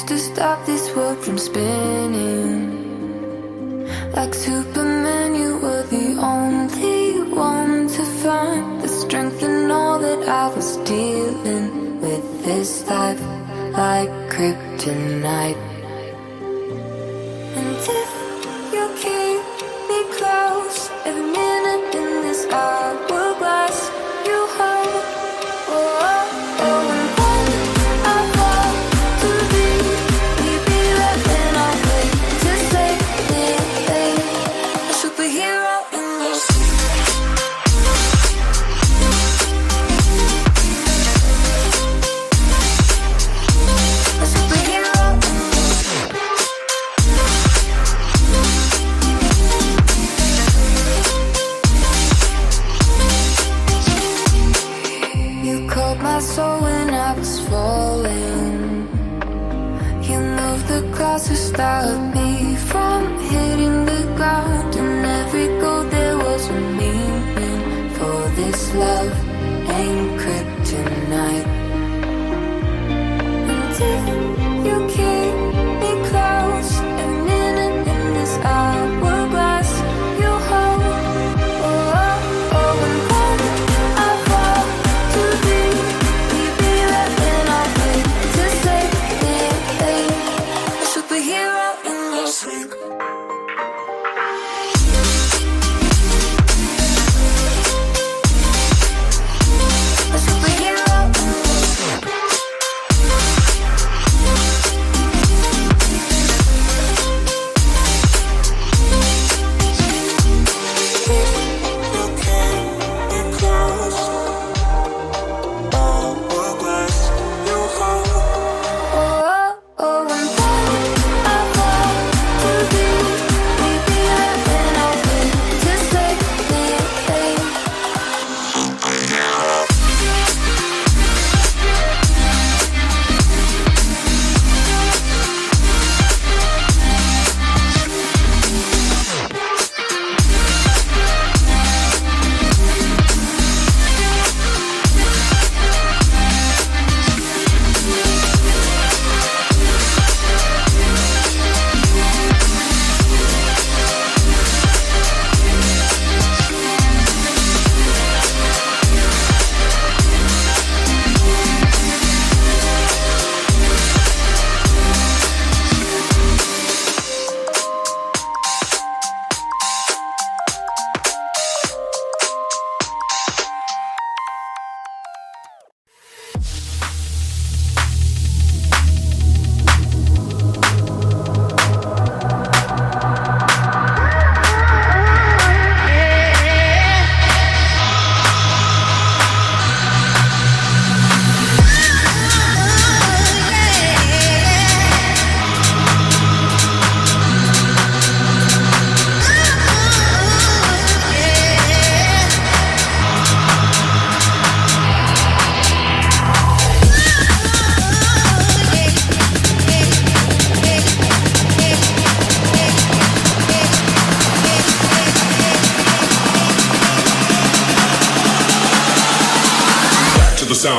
used to stop this world from spinning. Like Superman, you were the only one to find the strength in all that I was dealing with. This life like kryptonite. And if you keep me close, every minute in this hourglass you hold. Oh, oh, oh, and when I fall to leave, will you be there when I wait to save me? A superhero in your sleep. A superhero in your sleep. You caught my soul when I was falling. You moved the clouds to stop me from hitting the ground. And every goal there was a meaning. For this love ain't kryptonite. And if you keep me close, every minute in this hourglass you hold. Oh, oh, oh, and when I fall to leave, will you be there when I wait to save me? A superhero in your sleep. A superhero in your sleep. Oh, oh, oh, and when I fall to leave, will you be there when I wait to save me?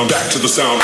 Back to the sound.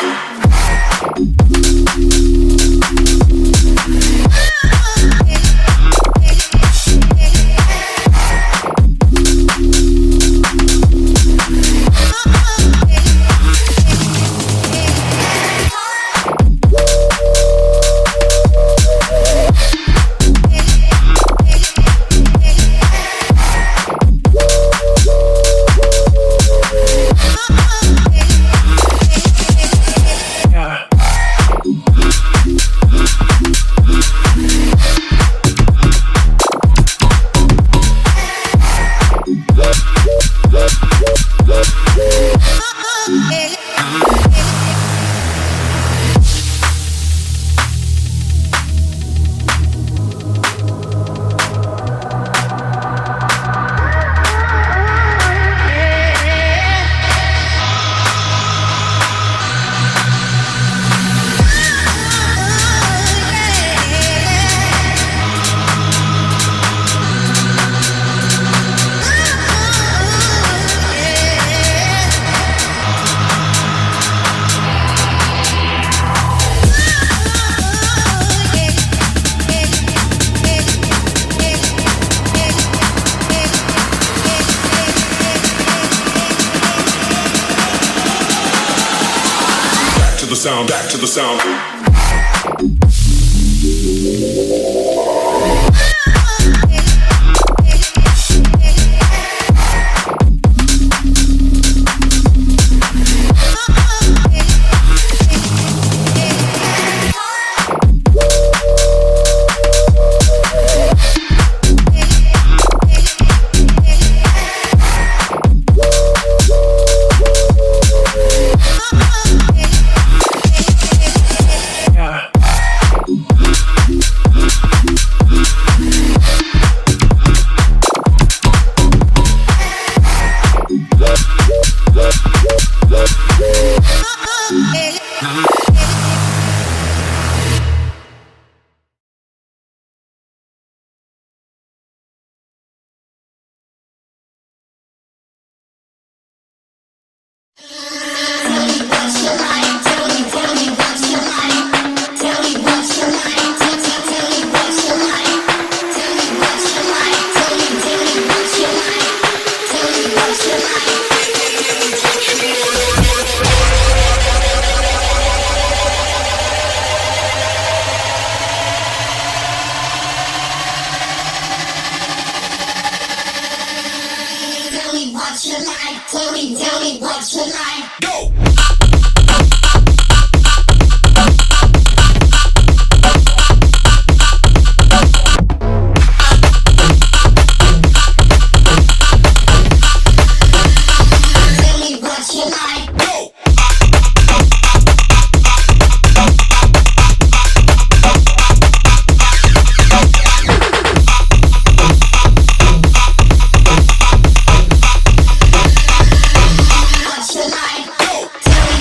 sound, back to the sound. Tell me what you like. Go! Tell me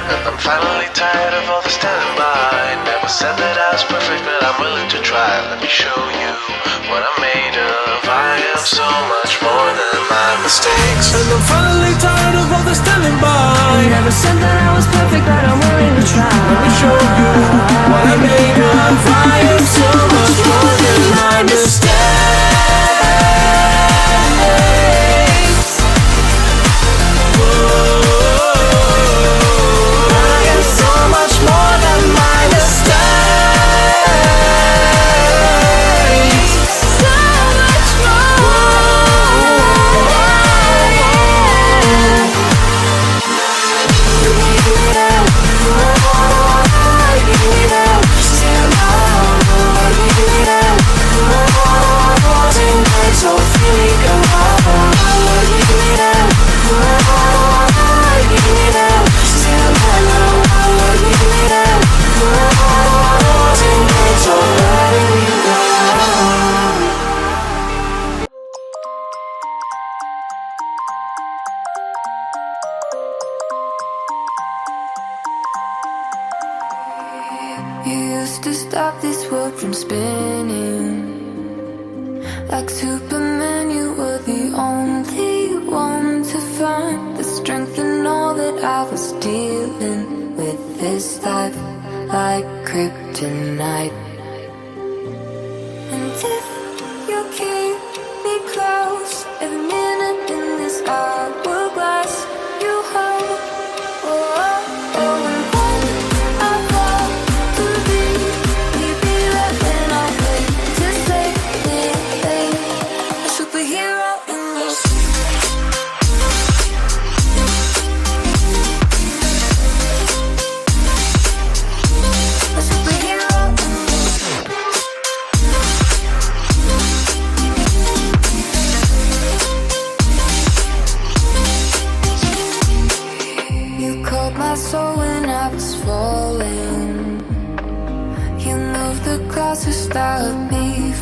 And I'm finally tired of all the standing by. Never said that I was perfect, but I'm willing to try. Let me show you what I'm made of. I am so much more than my mistakes. And I'm finally tired of all the standing by. Never said that I was perfect, but I'm willing to try. Let me show you what I made of. I am so much more than my mistakes. You used to stop this world from spinning. Like Superman, you were the only one to find the strength in all that I was dealing with. This life like kryptonite. And if you keep me close, every minute in this hourglass you hold. Oh, oh, oh, and when I fall to leave, you'd be right when I wait to save me. A superhero in this. A superhero in this. You caught my soul when I was falling. You moved the clouds to stop me